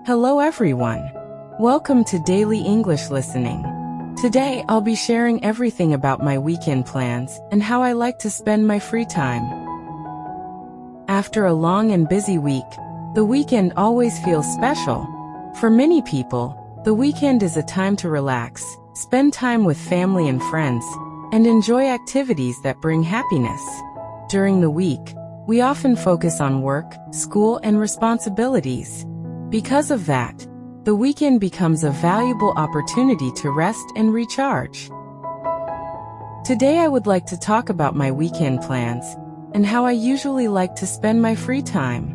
Hello everyone. Welcome to Daily English Listening. Today I'll be sharing everything about my weekend plans and how I like to spend my free time. After a long and busy week, the weekend always feels special. For many people, the weekend is a time to relax, spend time with family and friends, and enjoy activities that bring happiness. During the week, we often focus on work, school, and responsibilities. Because of that, the weekend becomes a valuable opportunity to rest and recharge. Today I would like to talk about my weekend plans and how I usually like to spend my free time.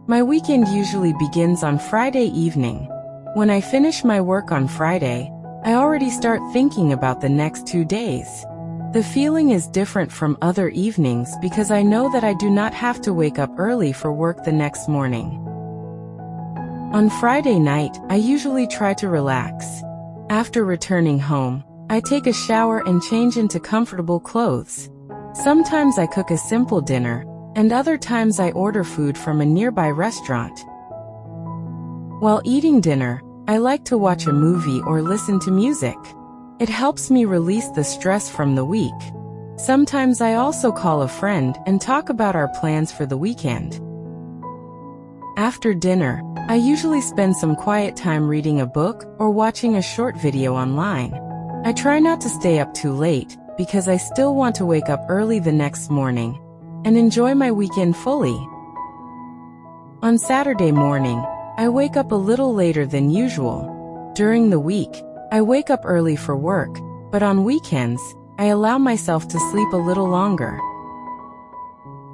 My weekend usually begins on Friday evening. When I finish my work on Friday, I already start thinking about the next 2 days. The feeling is different from other evenings because I know that I do not have to wake up early for work the next morning. On Friday night, I usually try to relax. After returning home, I take a shower and change into comfortable clothes. Sometimes I cook a simple dinner, and other times I order food from a nearby restaurant. While eating dinner, I like to watch a movie or listen to music. It helps me release the stress from the week. Sometimes I also call a friend and talk about our plans for the weekend. After dinner, I usually spend some quiet time reading a book or watching a short video online. I try not to stay up too late because I still want to wake up early the next morning and enjoy my weekend fully. On Saturday morning, I wake up a little later than usual. During the week, I wake up early for work, but on weekends, I allow myself to sleep a little longer.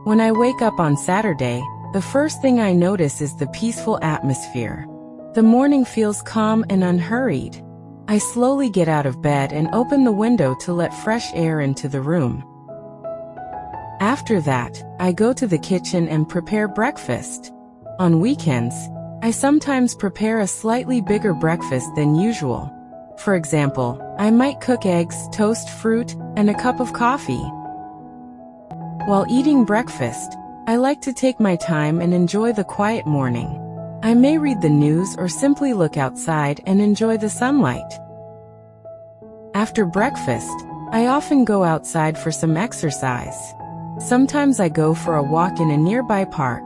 When I wake up on Saturday, the first thing I notice is the peaceful atmosphere. The morning feels calm and unhurried. I slowly get out of bed and open the window to let fresh air into the room. After that, I go to the kitchen and prepare breakfast. On weekends, I sometimes prepare a slightly bigger breakfast than usual. For example, I might cook eggs, toast fruit, and a cup of coffee. While eating breakfast, I like to take my time and enjoy the quiet morning. I may read the news or simply look outside and enjoy the sunlight. After breakfast, I often go outside for some exercise. Sometimes I go for a walk in a nearby park.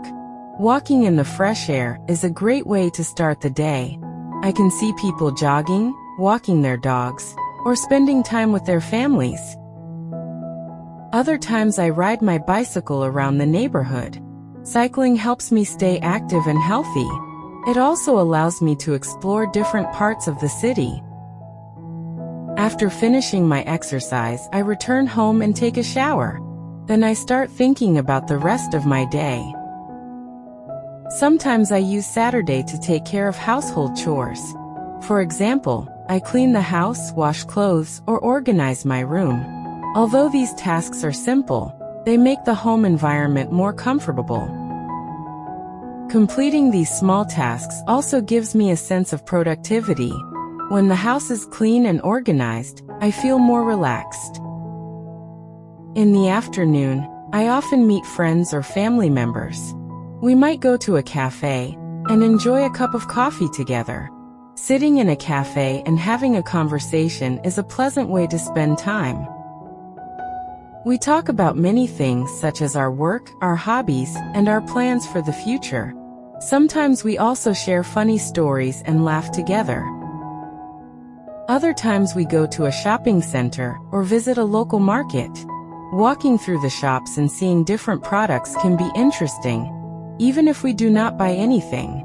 Walking in the fresh air is a great way to start the day. I can see people jogging, walking their dogs, or spending time with their families. Other times I ride my bicycle around the neighborhood. Cycling helps me stay active and healthy. It also allows me to explore different parts of the city. After finishing my exercise, I return home and take a shower. Then I start thinking about the rest of my day. Sometimes I use Saturday to take care of household chores. For example, I clean the house, wash clothes, or organize my room. Although these tasks are simple, they make the home environment more comfortable. Completing these small tasks also gives me a sense of productivity. When the house is clean and organized, I feel more relaxed. In the afternoon, I often meet friends or family members. We might go to a cafe and enjoy a cup of coffee together. Sitting in a cafe and having a conversation is a pleasant way to spend time. We talk about many things such as our work, our hobbies, and our plans for the future. Sometimes we also share funny stories and laugh together. Other times we go to a shopping center or visit a local market. Walking through the shops and seeing different products can be interesting, even if we do not buy anything.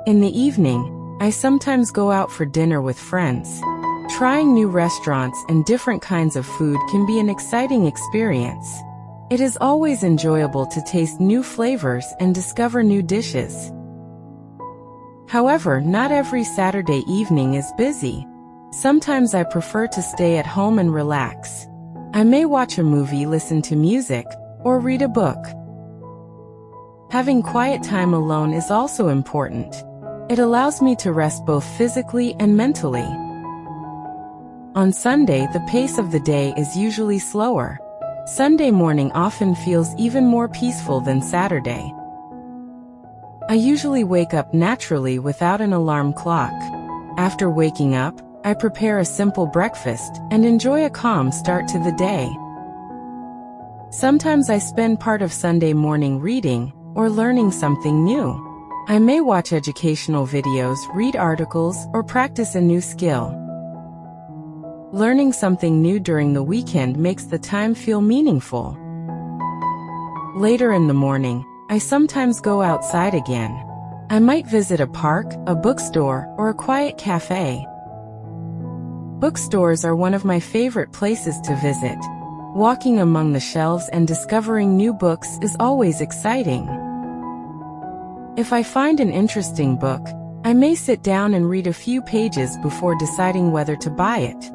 In the evening, I sometimes go out for dinner with friends. Trying new restaurants and different kinds of food can be an exciting experience. It is always enjoyable to taste new flavors and discover new dishes. However, not every Saturday evening is busy. Sometimes I prefer to stay at home and relax. I may watch a movie, listen to music, or read a book. Having quiet time alone is also important. It allows me to rest both physically and mentally. On Sunday, the pace of the day is usually slower. Sunday morning often feels even more peaceful than Saturday. I usually wake up naturally without an alarm clock. After waking up, I prepare a simple breakfast and enjoy a calm start to the day. Sometimes I spend part of Sunday morning reading or learning something new. I may watch educational videos, read articles, or practice a new skill. Learning something new during the weekend makes the time feel meaningful. Later in the morning, I sometimes go outside again. I might visit a park, a bookstore, or a quiet cafe. Bookstores are one of my favorite places to visit. Walking among the shelves and discovering new books is always exciting. If I find an interesting book, I may sit down and read a few pages before deciding whether to buy it.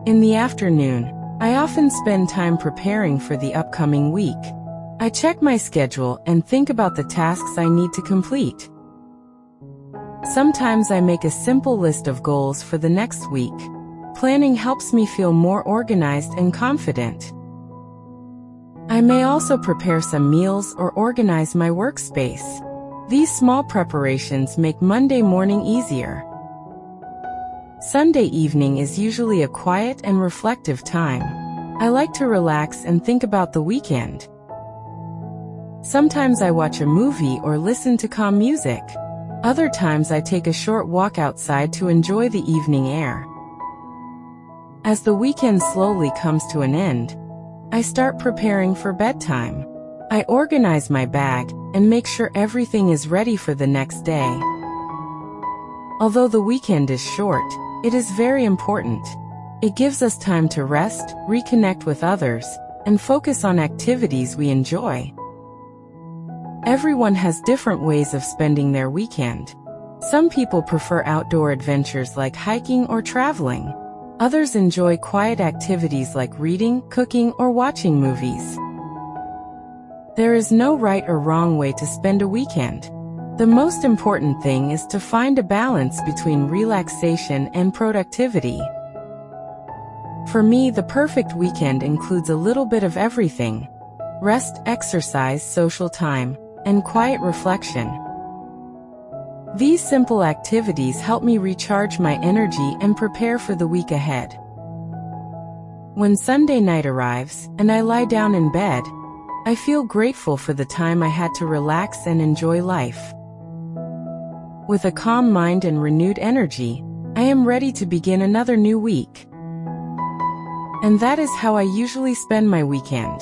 In the afternoon, I often spend time preparing for the upcoming week. I check my schedule and think about the tasks I need to complete. Sometimes I make a simple list of goals for the next week. Planning helps me feel more organized and confident. I may also prepare some meals or organize my workspace. These small preparations make Monday morning easier. Sunday evening is usually a quiet and reflective time. I like to relax and think about the weekend. Sometimes I watch a movie or listen to calm music. Other times I take a short walk outside to enjoy the evening air. As the weekend slowly comes to an end, I start preparing for bedtime. I organize my bag and make sure everything is ready for the next day. Although the weekend is short, it is very important. It gives us time to rest, reconnect with others, and focus on activities we enjoy. Everyone has different ways of spending their weekend. Some people prefer outdoor adventures like hiking or traveling. Others enjoy quiet activities like reading, cooking, or watching movies. There is no right or wrong way to spend a weekend. The most important thing is to find a balance between relaxation and productivity. For me, the perfect weekend includes a little bit of everything: rest, exercise, social time, and quiet reflection. These simple activities help me recharge my energy and prepare for the week ahead. When Sunday night arrives and I lie down in bed, I feel grateful for the time I had to relax and enjoy life. With a calm mind and renewed energy, I am ready to begin another new week. And that is how I usually spend my weekend.